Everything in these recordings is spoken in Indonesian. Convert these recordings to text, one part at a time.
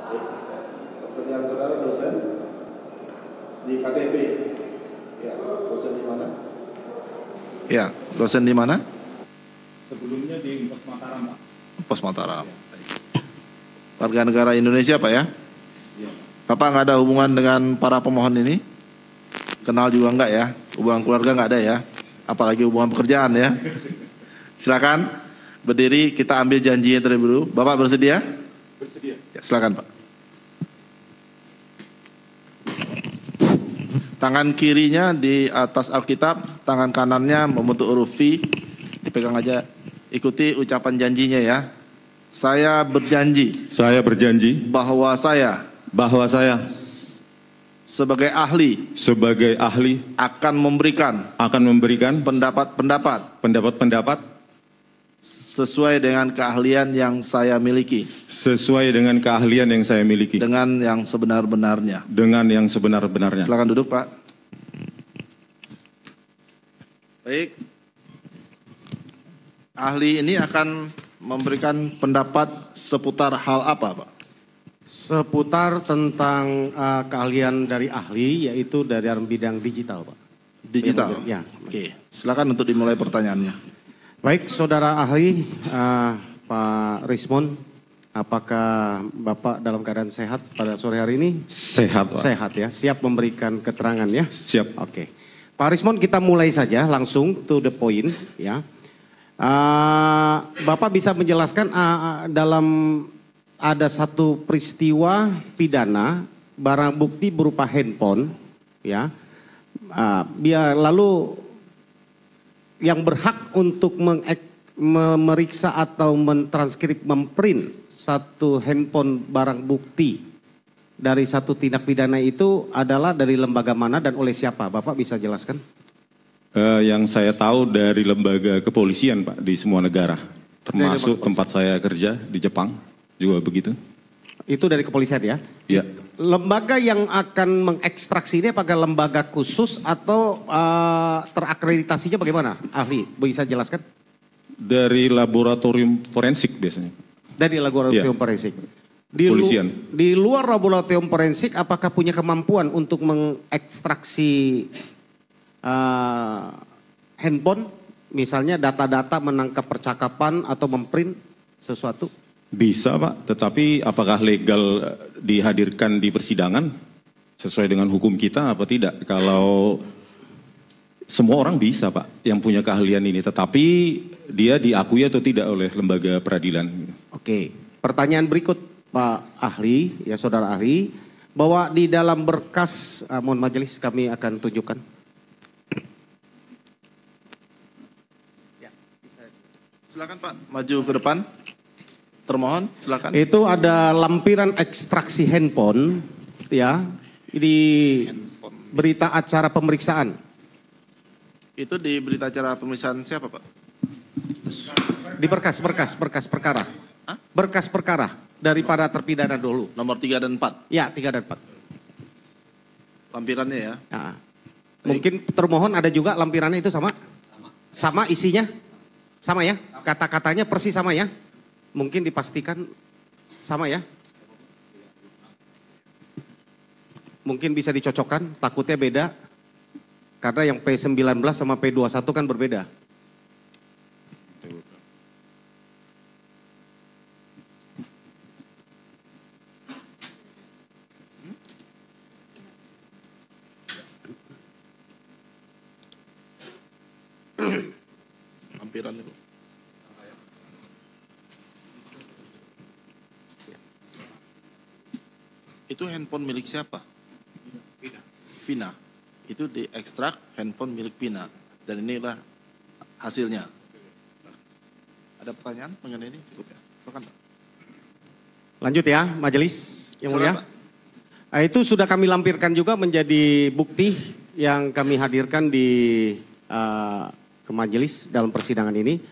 Pertanyaan saudara dosen di KTP. Ya, dosen di mana? Ya, dosen di mana? Sebelumnya di Pos Mataram, Pak. Pos Mataram. Warga negara Indonesia, Pak ya? Iya. Bapak nggak ada hubungan dengan para pemohon ini? Kenal juga nggak ya? Hubungan keluarga nggak ada ya? Apalagi hubungan pekerjaan ya? Silakan berdiri, kita ambil janjinya terlebih dulu. Bapak bersedia? Bersedia. Ya, silakan Pak. Tangan kirinya di atas Alkitab, tangan kanannya membentuk huruf V. Dipegang aja. Ikuti ucapan janjinya ya. Saya berjanji. Saya berjanji Bahwa saya. Sebagai ahli. Akan memberikan. Pendapat. Sesuai dengan keahlian yang saya miliki. Dengan yang sebenar-benarnya. Silakan duduk Pak. Baik. Ahli ini akan memberikan pendapat seputar hal apa Pak? Seputar tentang keahlian dari ahli, yaitu dari bidang digital Pak. Digital? Ya. Oke, silakan untuk dimulai pertanyaannya. Baik, saudara ahli, Pak Rismond, apakah Bapak dalam keadaan sehat pada sore hari ini? Sehat, Pak. Sehat ya, siap memberikan keterangan ya? Siap. Oke. Pak Rismond, kita mulai saja langsung to the point ya. Bapak bisa menjelaskan dalam ada satu peristiwa pidana, barang bukti berupa handphone ya. Lalu yang berhak untuk memeriksa atau mentranskrip, memprint satu handphone barang bukti dari satu tindak pidana itu adalah dari lembaga mana dan oleh siapa? Bapak bisa jelaskan? Yang saya tahu dari lembaga kepolisian Pak di semua negara. Termasuk tempat saya kerja di Jepang juga begitu. Itu dari kepolisian ya? Iya. Lembaga yang akan mengekstraksi ini apakah lembaga khusus atau terakreditasinya bagaimana? Ahli, bisa jelaskan? Dari laboratorium forensik biasanya. Dari laboratorium forensik. Polisian. Di luar laboratorium forensik apakah punya kemampuan untuk mengekstraksi handphone? Misalnya data-data menangkap percakapan atau memprint sesuatu? Bisa Pak, tetapi apakah legal dihadirkan di persidangan sesuai dengan hukum kita apa tidak? Kalau semua orang bisa Pak yang punya keahlian ini, tetapi dia diakui atau tidak oleh lembaga peradilan. Oke, pertanyaan berikut Pak Ahli, ya Saudara Ahli, bahwa di dalam berkas, mohon majelis kami akan tunjukkan. Ya, silakan Pak, maju ke depan. Termohon, silakan. Itu ada lampiran ekstraksi handphone, ya, di berita acara pemeriksaan. Itu di berita acara pemeriksaan siapa Pak? Di berkas perkara. Hah? Berkas perkara daripada terpidana dulu. Nomor 3 dan 4? Ya, 3 dan 4. Lampirannya ya? Ya. Mungkin termohon ada juga lampirannya itu sama? Sama isinya? Sama ya? Kata-katanya persis sama ya? Mungkin dipastikan sama ya? Mungkin bisa dicocokkan, takutnya beda. Karena yang P19 sama P21 kan berbeda. Lampiran itu. Itu handphone milik siapa? Vina. Itu diekstrak handphone milik Vina. Dan inilah hasilnya. Ada pertanyaan mengenai ini? Cukup ya? Silakan Pak. Lanjut ya, majelis yang mulia. Itu sudah kami lampirkan juga menjadi bukti yang kami hadirkan ke majelis dalam persidangan ini.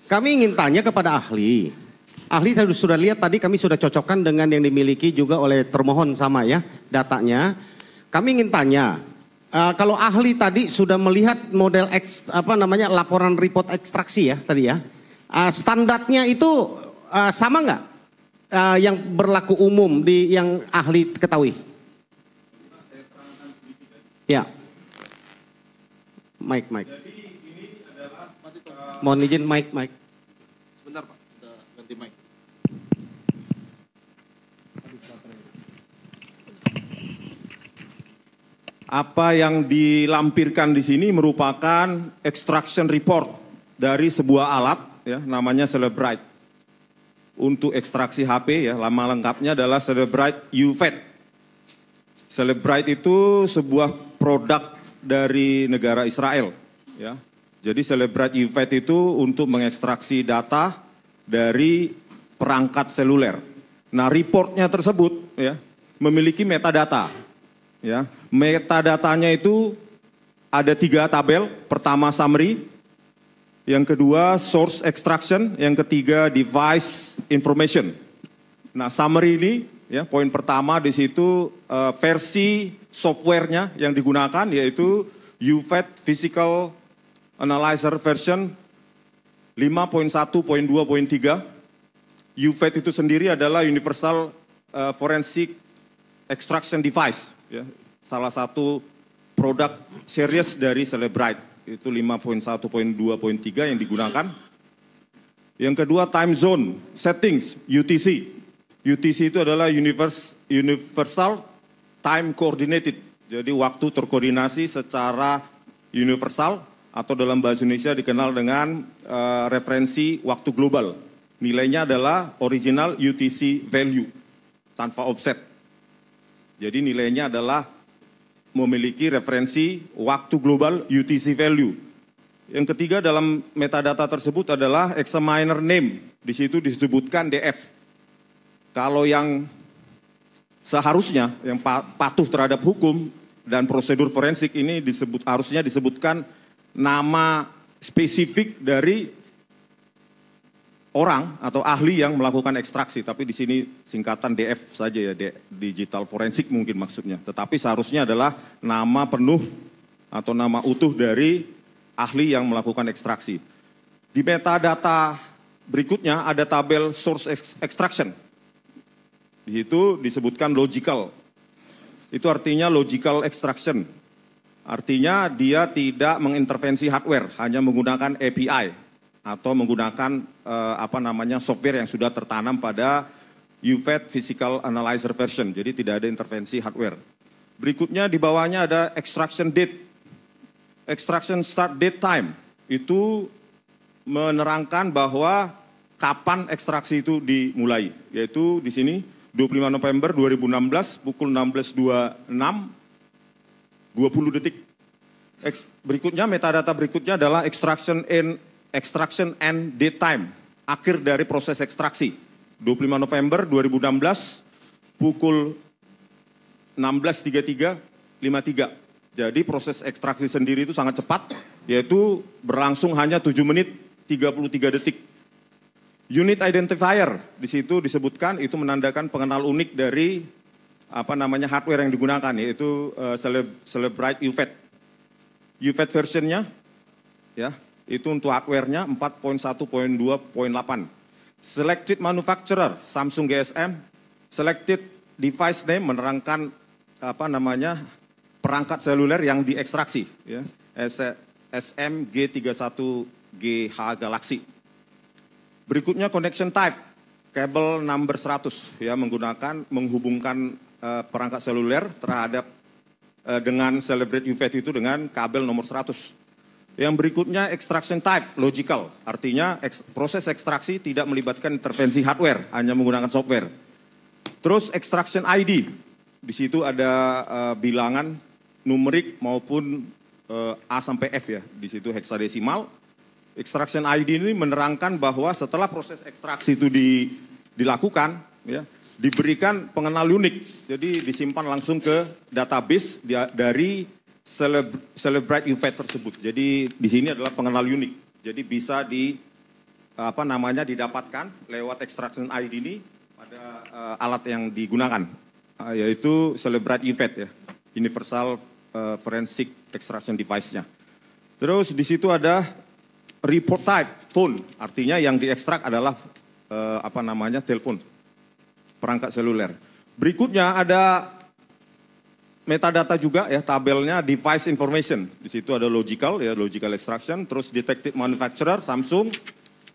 Kami ingin tanya kepada ahli. Ahli sudah lihat tadi kami sudah cocokkan dengan yang dimiliki juga oleh termohon sama ya datanya. Kami ingin tanya, kalau ahli tadi sudah melihat model laporan report ekstraksi ya tadi ya. Standarnya itu sama nggak? yang berlaku umum yang ahli ketahui. Ya. Mike. Mohon izin Mike. Sebentar Pak, udah ganti mic. Apa yang dilampirkan di sini merupakan extraction report dari sebuah alat ya namanya Celebrite. Untuk ekstraksi HP ya, nama lengkapnya adalah Celebrite UFET. Celebrite itu sebuah produk dari negara Israel ya. Jadi Celebrite UFET itu untuk mengekstraksi data dari perangkat seluler. Nah, reportnya tersebut ya memiliki metadata. Ya, metadatanya itu ada 3 tabel. Pertama summary, yang kedua source extraction, yang ketiga device information. Nah, summary ini ya poin pertama di situ versi softwarenya yang digunakan yaitu UFET Physical Analyzer version 5.1.2.3. UFET itu sendiri adalah Universal Forensic Extraction Device. Ya, salah satu produk series dari Celebrite itu 5.1.2.3 yang digunakan. Yang kedua time zone settings UTC. UTC itu adalah Universal Time Coordinated. Jadi waktu terkoordinasi secara universal atau dalam bahasa Indonesia dikenal dengan referensi waktu global. Nilainya adalah original UTC value tanpa offset. Jadi nilainya adalah memiliki referensi waktu global UTC value. Yang ketiga dalam metadata tersebut adalah examiner name. Di situ disebutkan DF. Kalau yang seharusnya yang patuh terhadap hukum dan prosedur forensik ini harusnya disebutkan nama spesifik dari orang atau ahli yang melakukan ekstraksi, tapi di sini singkatan DF saja ya, digital forensik mungkin maksudnya. Tetapi seharusnya adalah nama penuh atau nama utuh dari ahli yang melakukan ekstraksi. Di metadata berikutnya ada tabel source extraction. Di situ disebutkan logical. Itu artinya logical extraction. Artinya dia tidak mengintervensi hardware, hanya menggunakan API. Atau menggunakan software yang sudah tertanam pada UFET Physical Analyzer version. Jadi tidak ada intervensi hardware. Berikutnya di bawahnya ada extraction date. Extraction start date time. Itu menerangkan bahwa kapan ekstraksi itu dimulai. Yaitu di sini 25 November 2016 pukul 16.26 20 detik. Berikutnya metadata berikutnya adalah extraction and date time, akhir dari proses ekstraksi. 25 November 2016 pukul 16.53. Jadi proses ekstraksi sendiri itu sangat cepat, yaitu berlangsung hanya 7 menit 33 detik. Unit identifier di situ disebutkan itu menandakan pengenal unik dari hardware yang digunakan, yaitu Celebrite UFET. UFET versionnya ya. Itu untuk hardware-nya 4.1.2.8. Selected manufacturer Samsung GSM, selected device name menerangkan perangkat seluler yang diekstraksi ya. SMG31GH Galaxy. Berikutnya connection type, kabel number 100 ya menghubungkan perangkat seluler terhadap dengan Celebrite UFET itu dengan kabel nomor 100. Yang berikutnya extraction type, logical. Artinya proses ekstraksi tidak melibatkan intervensi hardware, hanya menggunakan software. Terus extraction ID, di situ ada bilangan numerik maupun A sampai F ya, di situ heksadesimal. Extraction ID ini menerangkan bahwa setelah proses ekstraksi itu dilakukan, ya, diberikan pengenal unik. Jadi disimpan langsung ke database dari Celebrite UFET tersebut. Jadi di sini adalah pengenal unik. Jadi bisa didapatkan lewat extraction ID ini pada alat yang digunakan, yaitu Celebrite UFET ya, Universal Forensic Extraction Device-nya. Terus di situ ada report type phone, artinya yang diekstrak adalah telepon. perangkat seluler. Berikutnya ada metadata juga ya, tabelnya device information. Di situ ada logical ya, logical extraction, terus detected manufacturer Samsung,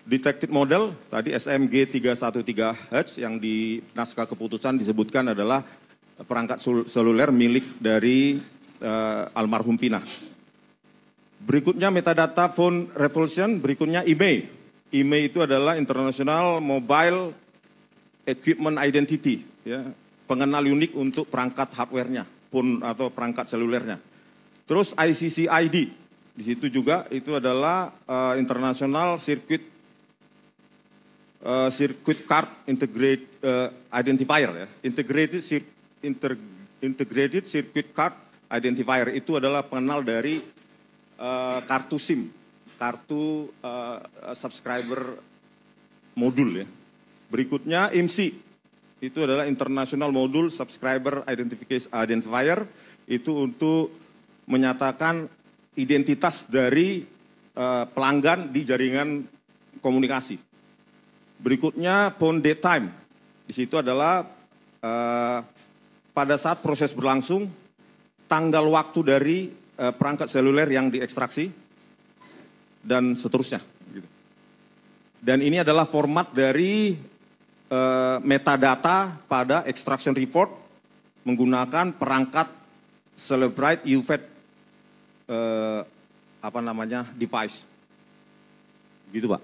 detected model tadi SMG 313H yang di naskah keputusan disebutkan adalah perangkat seluler milik dari almarhum Vina. Berikutnya metadata phone revolution, berikutnya IMEI. IMEI itu adalah International Mobile Equipment Identity, ya, pengenal unik untuk perangkat hardware-nya, phone atau perangkat selulernya. Terus ICC ID, di situ juga itu adalah International Circuit Card Identifier, ya. Integrated Circuit Card Identifier itu adalah pengenal dari kartu SIM, kartu subscriber modul ya. Berikutnya IMSI, itu adalah International Module Subscriber Identifier, itu untuk menyatakan identitas dari pelanggan di jaringan komunikasi. Berikutnya phone date time, di situ adalah pada saat proses berlangsung, tanggal waktu dari perangkat seluler yang diekstraksi, dan seterusnya. Dan ini adalah format dari metadata pada extraction report menggunakan perangkat Celebrite UFED device. Gitu Pak.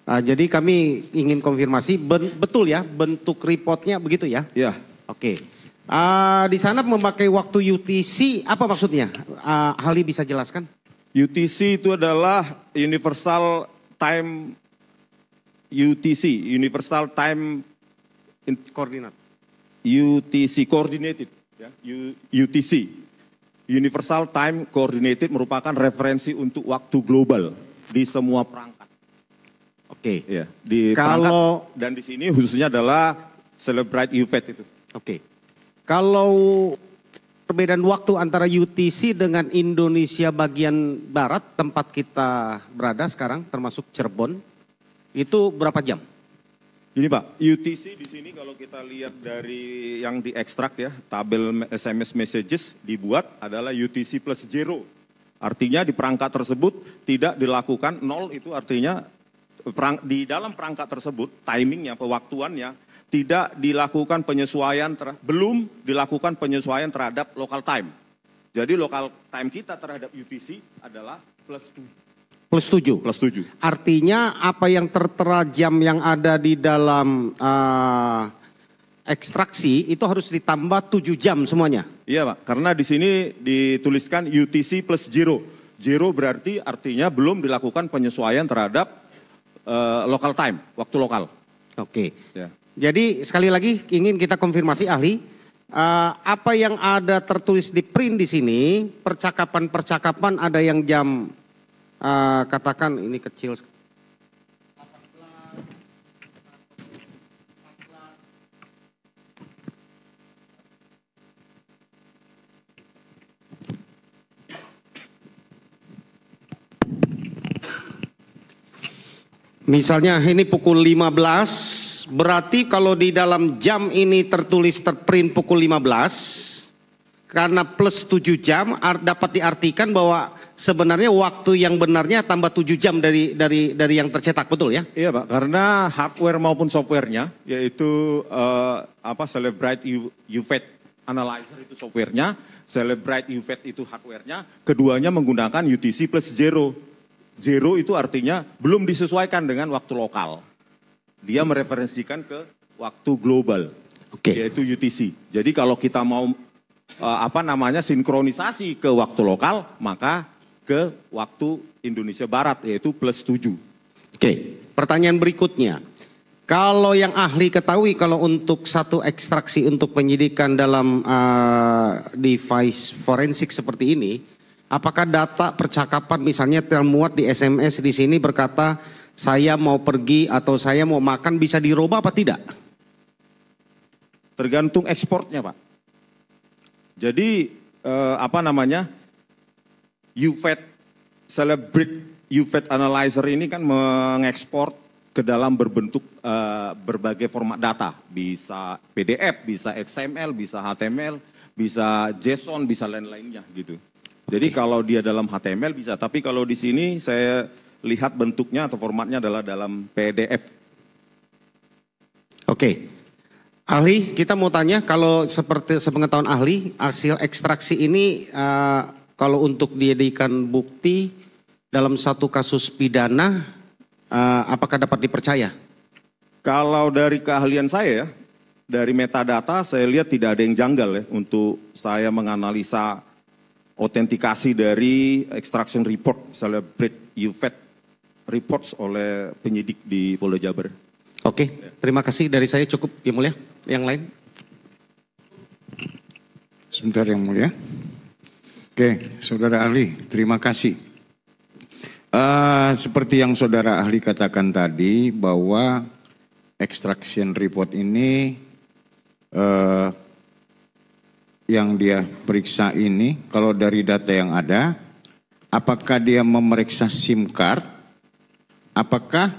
Jadi kami ingin konfirmasi, betul ya bentuk reportnya begitu ya? Ya. Oke. Di sana memakai waktu UTC, apa maksudnya? Hali bisa jelaskan? UTC itu adalah Universal Time UTC, Universal Time Coordinate. UTC Coordinated, ya, UTC, Universal Time Coordinated merupakan referensi untuk waktu global di semua perangkat. Oke. Ya, di kalau perangkat, dan di sini khususnya adalah Celebrite UFED itu. Oke. Kalau perbedaan waktu antara UTC dengan Indonesia bagian barat tempat kita berada sekarang termasuk Cirebon itu berapa jam? Ini Pak, UTC di sini kalau kita lihat dari yang diekstrak ya, tabel SMS messages dibuat adalah UTC plus 0. Artinya di perangkat tersebut tidak dilakukan 0, itu artinya di dalam perangkat tersebut timingnya, pewaktuannya tidak dilakukan penyesuaian, belum dilakukan penyesuaian terhadap local time. Jadi local time kita terhadap UTC adalah plus 7. Plus 7? Plus 7. Artinya apa yang tertera jam yang ada di dalam ekstraksi itu harus ditambah 7 jam semuanya? Iya Pak, karena di sini dituliskan UTC plus 0. 0 berarti artinya belum dilakukan penyesuaian terhadap local time, waktu lokal. Oke. Ya. Jadi sekali lagi ingin kita konfirmasi ahli, apa yang ada tertulis di print di sini, percakapan-percakapan ada yang jam, katakan ini kecil. Misalnya ini pukul 15, berarti kalau di dalam jam ini tertulis terprint pukul 15, karena plus 7 jam dapat diartikan bahwa sebenarnya waktu yang benarnya tambah 7 jam dari yang tercetak, betul ya? Iya Pak, karena hardware maupun softwarenya, yaitu Celebrite UFED Analyzer itu softwarenya, Celebrite UFED itu hardwarenya, keduanya menggunakan UTC plus 0. 0 itu artinya belum disesuaikan dengan waktu lokal. Dia mereferensikan ke waktu global, yaitu UTC. Jadi kalau kita mau sinkronisasi ke waktu lokal, maka ke waktu Indonesia Barat, yaitu plus 7. Oke, pertanyaan berikutnya. Kalau yang ahli ketahui, kalau untuk satu ekstraksi untuk penyidikan dalam device forensik seperti ini, apakah data percakapan misalnya termuat di SMS di sini berkata saya mau pergi atau saya mau makan bisa dirubah apa tidak? Tergantung ekspornya Pak. Jadi UFED Celebrate UFED Analyzer ini kan mengekspor ke dalam berbentuk berbagai format data. Bisa PDF, bisa XML, bisa HTML, bisa JSON, bisa lain-lainnya gitu. Jadi kalau dia dalam HTML bisa, tapi kalau di sini saya lihat bentuknya atau formatnya adalah dalam PDF. Oke. Ahli, kita mau tanya kalau seperti sepengetahuan ahli, hasil ekstraksi ini kalau untuk dijadikan bukti dalam satu kasus pidana, apakah dapat dipercaya? Kalau dari keahlian saya ya, dari metadata saya lihat tidak ada yang janggal ya untuk saya menganalisa autentikasi dari extraction report, misalnya UFED reports oleh penyidik di Polda Jabar. Oke, terima kasih dari saya cukup Yang Mulia. Yang lain? Sebentar Yang Mulia. Oke, Saudara Ahli, terima kasih. Seperti yang Saudara Ahli katakan tadi bahwa extraction report ini yang dia periksa ini, kalau dari data yang ada, apakah dia memeriksa SIM card, apakah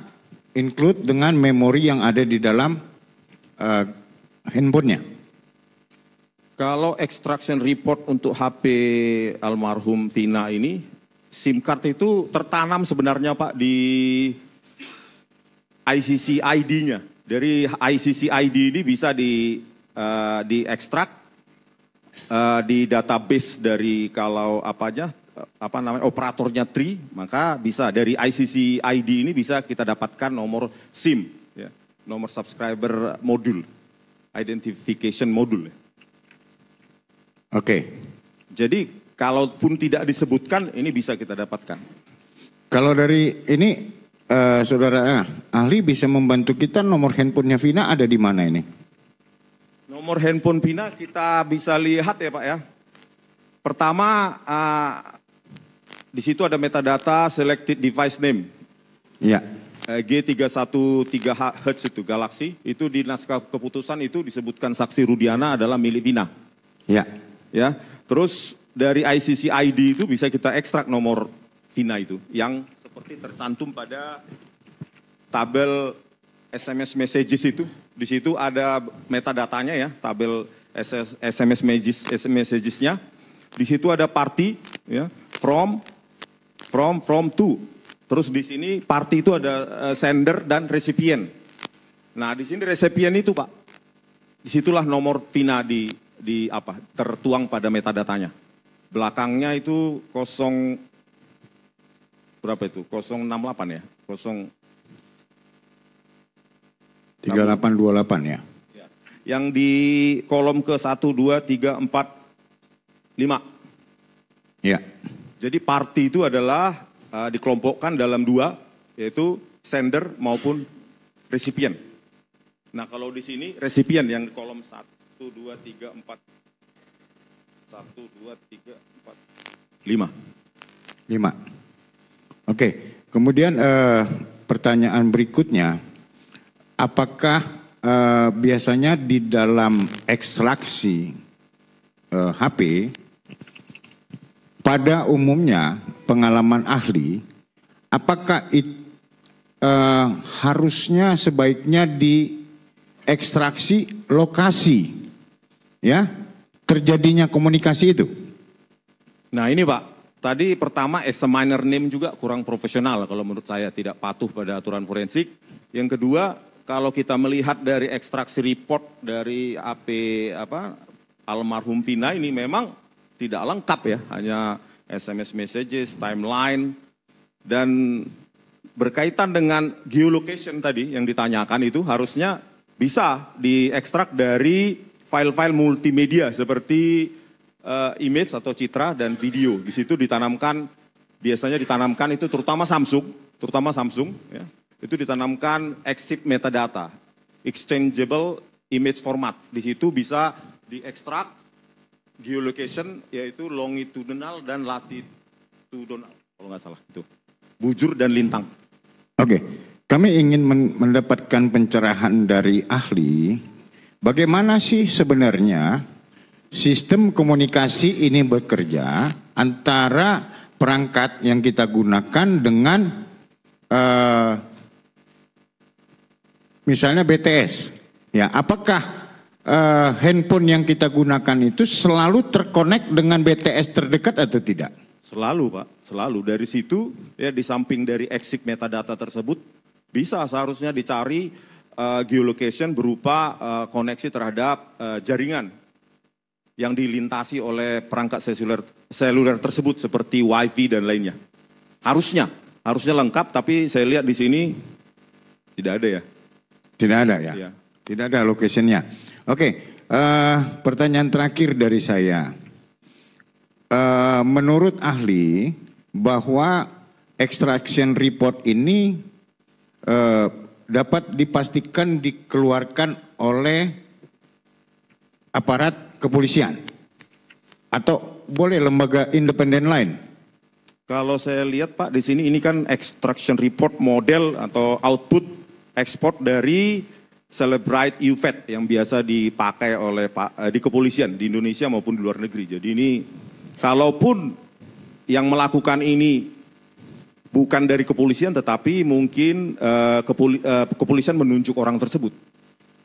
include dengan memori yang ada di dalam handphonenya? Kalau extraction report untuk HP almarhum Vina ini, SIM card itu tertanam sebenarnya Pak di ICC ID-nya. Dari ICC ID ini bisa diekstrak di database dari kalau operatornya Tri, maka bisa dari ICC ID ini bisa kita dapatkan nomor SIM, ya, nomor subscriber modul, identification modul. Oke. Jadi kalaupun tidak disebutkan ini bisa kita dapatkan. Kalau dari ini Saudara Ahli bisa membantu kita nomor handphonenya Vina ada di mana ini? Nomor handphone Vina kita bisa lihat ya Pak ya. Pertama di situ ada metadata selected device name. Ya. G313Hz itu Galaxy, itu di naskah keputusan itu disebutkan saksi Rudiana adalah milik Vina. Ya. Ya. Terus dari ICC ID itu bisa kita ekstrak nomor Vina itu yang seperti tercantum pada tabel SMS messages itu. Di situ ada metadatanya ya, tabel SMS messages-nya. Di situ ada party ya, from to. Terus di sini party itu ada sender dan recipient. Nah, di sini recipient itu Pak. Disitulah nomor Vina tertuang pada metadatanya. Belakangnya itu 068 ya. 3828 ya. Yang di kolom ke 1, 2, 3, 4, 5. Ya. Jadi party itu adalah dikelompokkan dalam dua, yaitu sender maupun recipient. Nah kalau di sini recipient yang di kolom 1, 2, 3, 4, 1, 2, 3, 4, 5. 5. Oke, kemudian pertanyaan berikutnya, apakah biasanya di dalam ekstraksi HP, pada umumnya pengalaman ahli, apakah harusnya sebaiknya diekstraksi lokasi, ya, terjadinya komunikasi itu? Nah ini Pak, tadi pertama examiner name juga kurang profesional kalau menurut saya, tidak patuh pada aturan forensik. Yang kedua, kalau kita melihat dari ekstraksi report dari AP almarhum Vina ini memang tidak lengkap ya, hanya SMS messages, timeline, dan berkaitan dengan geolocation tadi yang ditanyakan itu harusnya bisa diekstrak dari file-file multimedia seperti image atau citra dan video. Di situ biasanya ditanamkan itu terutama Samsung ya. Itu ditanamkan exif metadata, exchangeable image format. Di situ bisa diekstrak geolocation yaitu longitudinal dan latitudinal kalau nggak salah itu. Bujur dan lintang. Oke, kami ingin mendapatkan pencerahan dari ahli. Bagaimana sih sebenarnya sistem komunikasi ini bekerja antara perangkat yang kita gunakan dengan misalnya BTS. Ya, apakah handphone yang kita gunakan itu selalu terkonek dengan BTS terdekat atau tidak? Selalu Pak, selalu. Dari situ ya di samping dari exit metadata tersebut bisa seharusnya dicari geolocation berupa koneksi terhadap jaringan yang dilintasi oleh perangkat seluler tersebut seperti WiFi dan lainnya. Harusnya lengkap, tapi saya lihat di sini tidak ada ya. Tidak ada ya? Iya. Tidak ada location-nya. Oke, pertanyaan terakhir dari saya. Menurut ahli bahwa extraction report ini dapat dipastikan dikeluarkan oleh aparat kepolisian atau boleh lembaga independen lain? Kalau saya lihat Pak di sini ini kan extraction report model atau output ekspor dari Celebrite UFED yang biasa dipakai oleh di kepolisian di Indonesia maupun di luar negeri. Jadi ini kalaupun yang melakukan ini bukan dari kepolisian tetapi mungkin kepolisian menunjuk orang tersebut.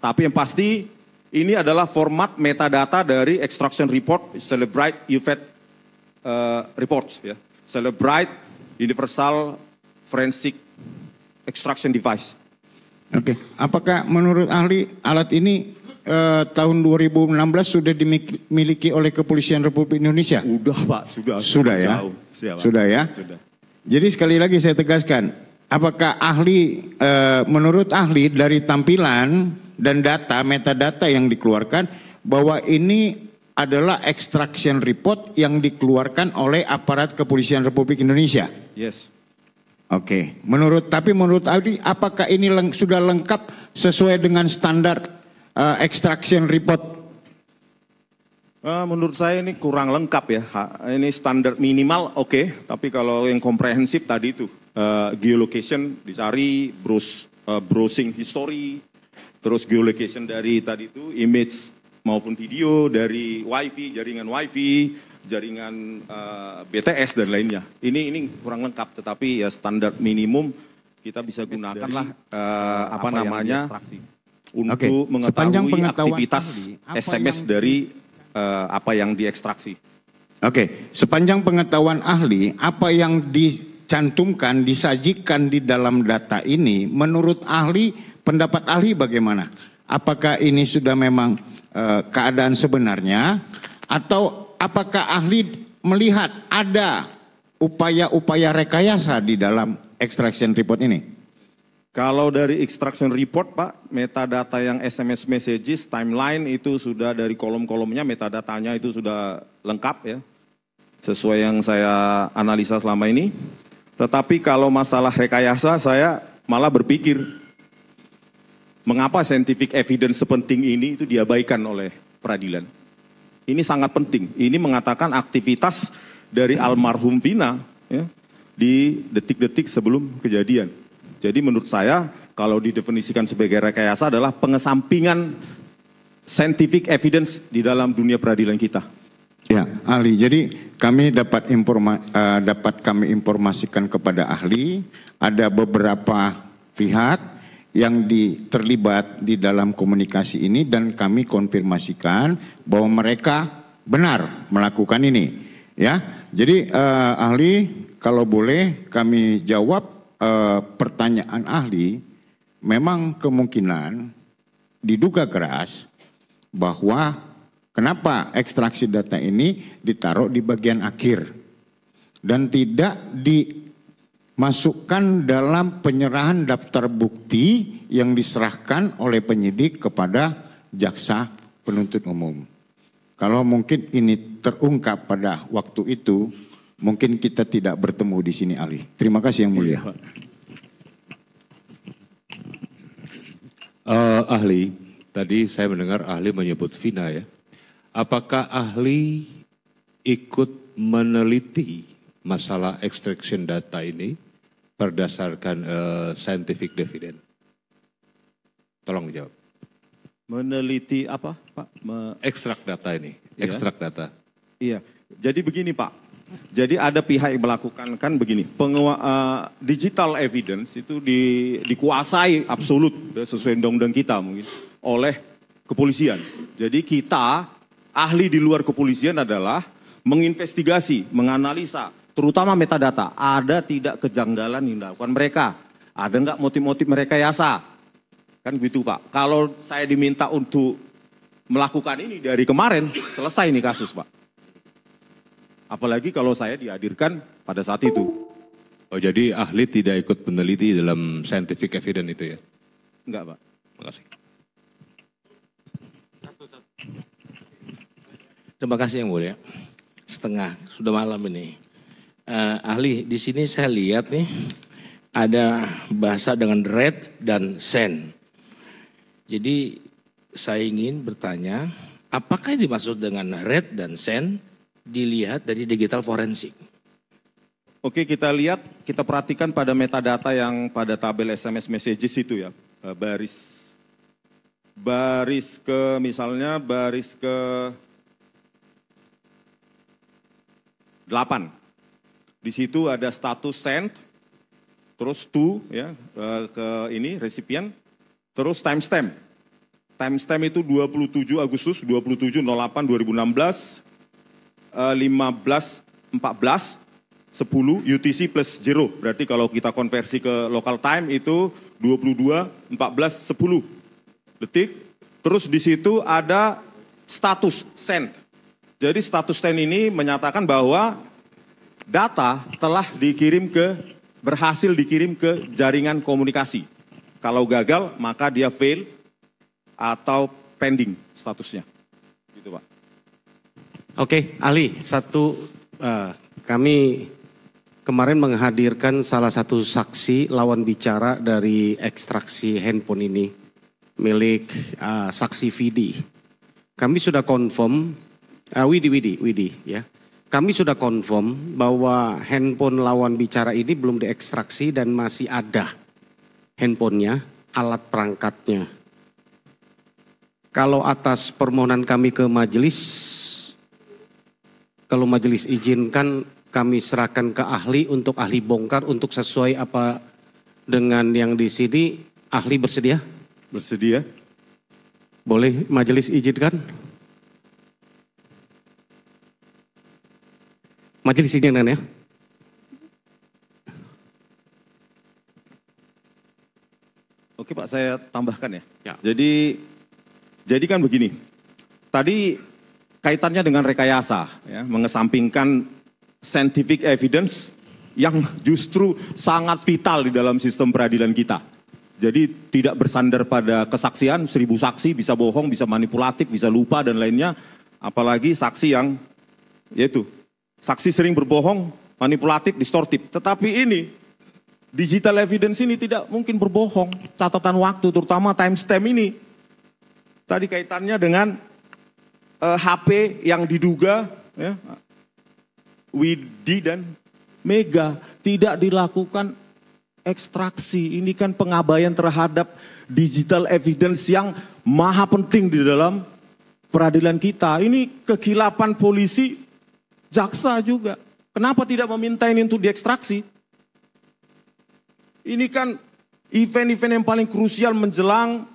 Tapi yang pasti ini adalah format metadata dari extraction report Celebrite UFED reports ya. Celebrite Universal Forensic Extraction Device. Oke, apakah menurut ahli alat ini tahun 2016 sudah dimiliki oleh Kepolisian Republik Indonesia? Udah Pak, sudah. Sudah ya? Jauh. Sudah ya? Sudah. Jadi sekali lagi saya tegaskan, apakah ahli, menurut ahli dari tampilan dan data, metadata yang dikeluarkan, bahwa ini adalah extraction report yang dikeluarkan oleh aparat Kepolisian Republik Indonesia? Yes. Oke, tapi menurut ahli, apakah ini sudah lengkap sesuai dengan standar extraction report? Menurut saya ini kurang lengkap ya. Ini standar minimal oke, tapi kalau yang komprehensif tadi itu geolocation dicari, browsing history, terus geolocation dari tadi itu image maupun video dari WiFi, jaringan BTS dan lainnya. Ini kurang lengkap, tetapi ya standar minimum kita bisa gunakanlah untuk mengetahui aktivitas SMS dari apa yang diekstraksi. Oke, sepanjang pengetahuan ahli, apa yang dicantumkan, disajikan di dalam data ini, menurut ahli, pendapat ahli bagaimana? Apakah ini sudah memang keadaan sebenarnya, atau apakah ahli melihat ada upaya-upaya rekayasa di dalam extraction report ini? Kalau dari extraction report Pak, metadata yang SMS messages, timeline itu sudah dari kolom-kolomnya, metadatanya itu sudah lengkap ya. Sesuai yang saya analisa selama ini. Tetapi kalau masalah rekayasa, saya malah berpikir, mengapa scientific evidence sepenting ini itu diabaikan oleh peradilan? Ini sangat penting. Ini mengatakan aktivitas dari almarhum Vina ya, di detik-detik sebelum kejadian. Jadi menurut saya kalau didefinisikan sebagai rekayasa adalah pengesampingan scientific evidence di dalam dunia peradilan kita. Ya, ahli. Jadi kami dapat kami informasikan kepada ahli, ada beberapa pihak yang terlibat di dalam komunikasi ini dan kami konfirmasikan bahwa mereka benar melakukan ini. Ya, jadi ahli kalau boleh kami jawab pertanyaan ahli, memang kemungkinan diduga keras bahwa kenapa ekstraksi data ini ditaruh di bagian akhir dan tidak dimasukkan dalam penyerahan daftar bukti yang diserahkan oleh penyidik kepada jaksa penuntut umum. Kalau mungkin ini terungkap pada waktu itu, mungkin kita tidak bertemu di sini, ahli. Terima kasih yang mulia. Ahli, tadi saya mendengar ahli menyebut Vina ya. Apakah ahli ikut meneliti masalah extraction data ini berdasarkan scientific evidence? Tolong jawab. Meneliti apa Pak? Ekstrak data ini, Ya. ekstrak data. Iya, jadi begini Pak. Jadi ada pihak yang melakukan kan begini, digital evidence itu dikuasai absolut sesuai undang-undang kita mungkin oleh kepolisian. Jadi kita ahli di luar kepolisian adalah menginvestigasi, menganalisa, terutama metadata. Ada tidak kejanggalan yang dilakukan mereka? Ada nggak motif-motif merekayasa? Kan gitu Pak. Kalau saya diminta untuk melakukan ini dari kemarin, selesai ini kasus Pak. Apalagi kalau saya dihadirkan pada saat itu. Oh jadi ahli tidak ikut meneliti dalam scientific evidence itu ya? Enggak Pak. Terima kasih. Terima kasih Yang Mulia. Setengah, sudah malam ini. Ahli, di sini saya lihat nih ada bahasa dengan red dan send. Jadi saya ingin bertanya, apakah yang dimaksud dengan red dan send dilihat dari digital forensik? Oke, kita lihat, kita perhatikan pada metadata yang pada tabel SMS messages itu ya. Baris ke misalnya baris ke 8. Di situ ada status send, terus to ya ke ini recipient, terus timestamp. Timestamp itu 27 Agustus 27/08/2016 15:14 10 UTC plus 0. Berarti kalau kita konversi ke local time itu 22:14:10 detik. Terus di situ ada status send. Jadi status send ini menyatakan bahwa data telah berhasil dikirim ke jaringan komunikasi. Kalau gagal maka dia fail atau pending statusnya. Gitu Pak. Oke, ahli, kami kemarin menghadirkan salah satu saksi lawan bicara dari ekstraksi handphone ini milik saksi Vidi. Kami sudah confirm, Widi ya. Kami sudah confirm bahwa handphone lawan bicara ini belum diekstraksi dan masih ada handphonenya, alat perangkatnya. Kalau atas permohonan kami ke majelis, kalau majelis izinkan kami serahkan ke ahli untuk ahli bongkar untuk sesuai apa dengan yang di sini. Ahli bersedia? Bersedia. Boleh majelis izinkan? Majelis izinkan ya. Oke Pak, saya tambahkan ya. Ya. Jadi kan begini. Tadi kaitannya dengan rekayasa, ya, mengesampingkan scientific evidence yang justru sangat vital di dalam sistem peradilan kita. Jadi tidak bersandar pada kesaksian, 1000 saksi bisa bohong, bisa manipulatif, bisa lupa dan lainnya. Apalagi saksi yang yaitu saksi sering berbohong, manipulatif, distortif. Tetapi ini, digital evidence ini tidak mungkin berbohong. Catatan waktu, terutama timestamp ini. Tadi kaitannya dengan HP yang diduga, ya, Widi dan Mega tidak dilakukan ekstraksi. Ini kan pengabaian terhadap digital evidence yang maha penting di dalam peradilan kita. Ini kekilapan polisi, jaksa juga. Kenapa tidak meminta ini untuk diekstraksi? Ini kan event-event yang paling krusial menjelang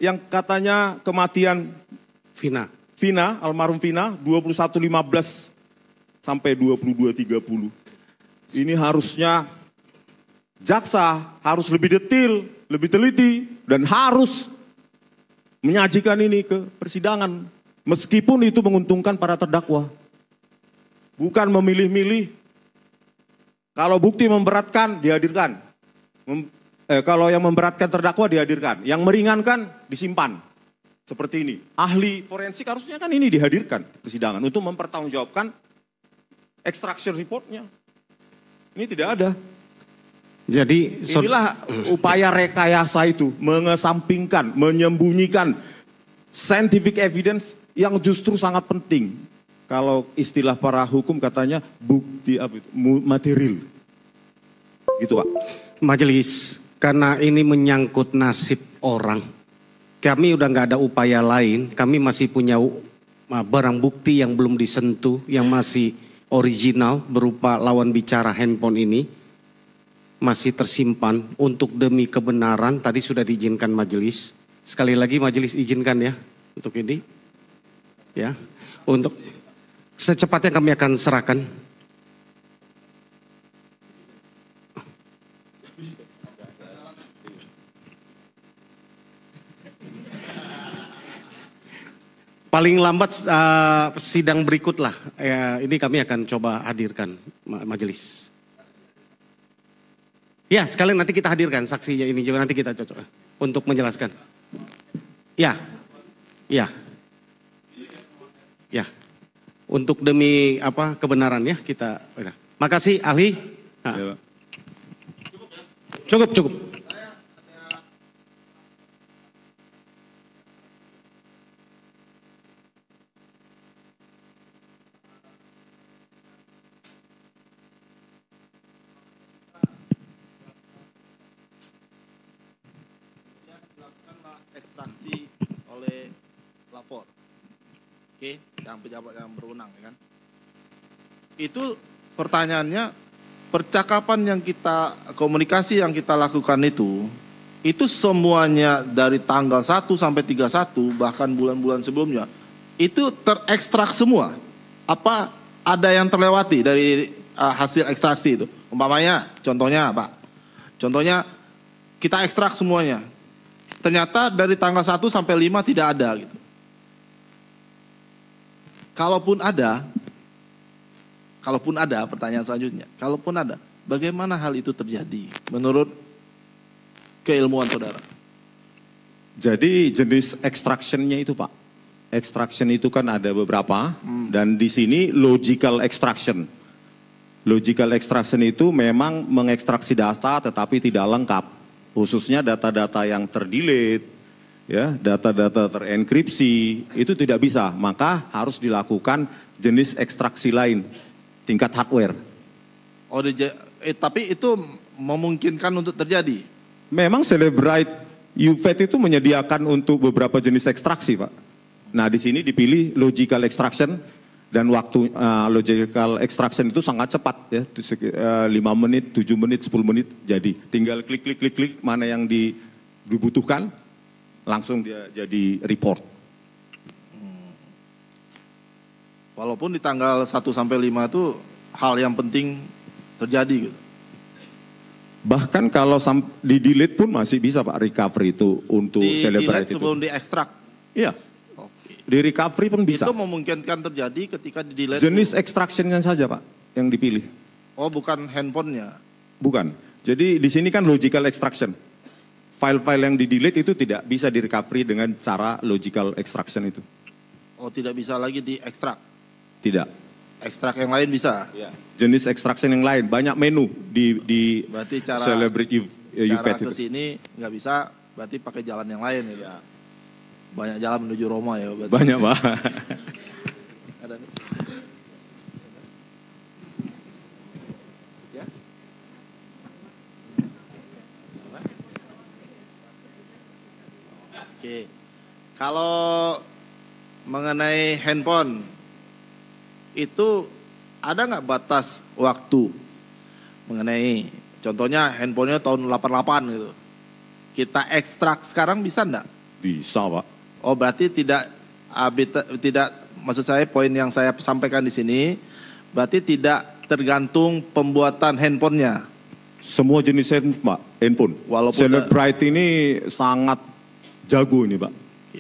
yang katanya kematian Vina, almarhum Vina, 21.15 sampai 22.30. Ini harusnya jaksa harus lebih detail, lebih teliti, dan harus menyajikan ini ke persidangan. Meskipun itu menguntungkan para terdakwa. Bukan memilih-milih. Kalau bukti memberatkan, dihadirkan. Kalau yang memberatkan terdakwa, dihadirkan. Yang meringankan, disimpan. Seperti ini. Ahli forensik harusnya kan ini dihadirkan ke persidangan untuk mempertanggungjawabkan extraction reportnya. Ini tidak ada. Jadi inilah upaya rekayasa itu, mengesampingkan, menyembunyikan scientific evidence yang justru sangat penting. Kalau istilah para hukum katanya bukti material. Gitu Pak. Majelis, karena ini menyangkut nasib orang. Kami udah nggak ada upaya lain, kami masih punya barang bukti yang belum disentuh, yang masih original berupa lawan bicara handphone ini masih tersimpan untuk demi kebenaran. Tadi sudah diizinkan majelis. Sekali lagi majelis izinkan ya untuk ini. Ya, untuk secepatnya kami akan serahkan. Paling lambat sidang berikut lah. Ini kami akan coba hadirkan majelis. Ya, sekalian nanti kita hadirkan saksinya ini juga nanti kita cocok untuk menjelaskan. Ya, ya, ya. Untuk demi apa kebenaran ya kita. Makasih ahli. Nah. Cukup, cukup. Ekstraksi oleh lapor, oke, yang pejabat yang berwenang, ya kan? Itu pertanyaannya, percakapan yang kita, komunikasi yang kita lakukan itu semuanya dari tanggal 1 sampai 31, bahkan bulan-bulan sebelumnya, itu terekstrak semua. Apa ada yang terlewati dari hasil ekstraksi itu? Umpamanya, contohnya Pak, contohnya kita ekstrak semuanya. Ternyata dari tanggal 1 sampai 5 tidak ada gitu. Kalaupun ada pertanyaan selanjutnya, kalaupun ada, bagaimana hal itu terjadi menurut keilmuan saudara? Jadi jenis extraction-nya itu Pak, extraction itu kan ada beberapa dan di sini logical extraction. Logical extraction itu memang mengekstraksi data tetapi tidak lengkap. Khususnya data-data yang terdelete, ya, data-data terenkripsi, itu tidak bisa. Maka harus dilakukan jenis ekstraksi lain, tingkat hardware. Oh, tapi itu memungkinkan untuk terjadi? Memang Celebrite UVET itu menyediakan untuk beberapa jenis ekstraksi, Pak. Nah, di sini dipilih logical extraction, dan waktu logical extraction itu sangat cepat ya, 5 menit, 7 menit, 10 menit jadi. Tinggal klik mana yang dibutuhkan, langsung dia jadi report. Walaupun di tanggal 1 sampai 5 itu hal yang penting terjadi gitu. Bahkan kalau di delete pun masih bisa Pak recovery itu untuk Celebrite itu. Sebelum diekstrak? Iya. Di recovery pun bisa. Itu memungkinkan terjadi ketika di delete. Jenis extractionnya saja Pak yang dipilih. Oh, bukan handphonenya? Bukan. Jadi di sini kan logical extraction. File-file yang di delete itu tidak bisa di recovery dengan cara logical extraction itu. Oh, tidak bisa lagi diekstrak? Tidak. Ekstrak yang lain bisa? Ya. Jenis extraction yang lain banyak menu di berarti cara Celebrite UVET ke itu. sini nggak bisa, berarti pakai jalan yang lain gitu. Ya. Banyak jalan menuju Roma ya berarti. Banyak Pak. Ada nih. Ya. Oke. Kalau mengenai handphone itu ada nggak batas waktu mengenai contohnya handphonenya tahun 88 gitu. Kita ekstrak sekarang bisa enggak? Bisa Pak. Oh, berarti tidak maksud saya poin yang saya sampaikan di sini berarti tidak tergantung pembuatan handphonenya. Semua jenis handphone. Walaupun Celebrite ini sangat jago ini Pak.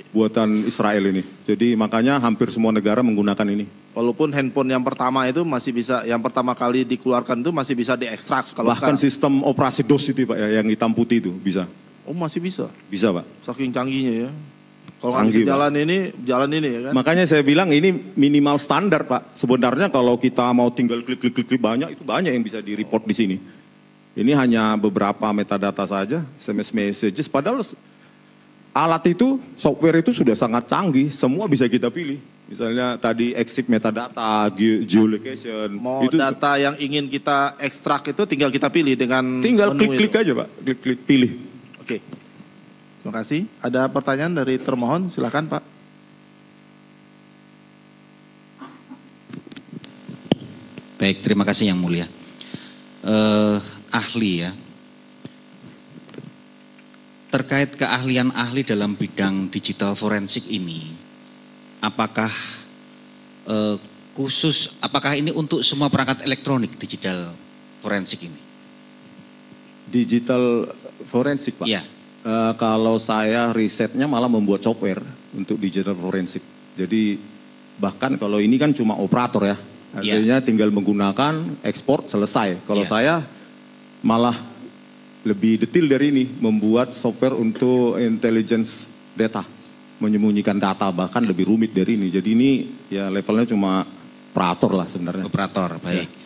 Buatan Israel ini. Jadi makanya hampir semua negara menggunakan ini. Walaupun handphone yang pertama itu masih bisa, yang pertama kali dikeluarkan itu masih bisa diekstrak. Kalau bahkan sekarang sistem operasi DOS itu Pak ya, yang hitam putih itu bisa. Oh, masih bisa? Bisa Pak. Saking canggihnya ya. Kalau Canggih, jalan ini ya kan. Makanya saya bilang ini minimal standar Pak. Sebenarnya kalau kita mau tinggal klik banyak, itu banyak yang bisa di-report di sini. Ini hanya beberapa metadata saja, SMS messages. Padahal alat itu, software itu sudah sangat canggih, semua bisa kita pilih. Misalnya tadi exit metadata, geolocation. Mau itu data yang ingin kita ekstrak itu tinggal kita pilih dengan tinggal menu klik-klik itu. aja Pak, klik-klik pilih. Oke. Terima kasih. Ada pertanyaan dari termohon, silakan Pak. Baik, terima kasih Yang Mulia. Ahli ya, terkait keahlian ahli dalam bidang digital forensik ini, apakah apakah ini untuk semua perangkat elektronik digital forensik ini? Digital forensik Pak? Iya. Kalau saya risetnya malah membuat software untuk digital forensik. Jadi bahkan kalau ini kan cuma operator ya, artinya tinggal menggunakan ekspor selesai. Kalau saya malah lebih detail dari ini, membuat software untuk intelligence data, menyembunyikan data, bahkan lebih rumit dari ini. Jadi ini ya levelnya cuma operator lah sebenarnya. Operator, baik. Ya.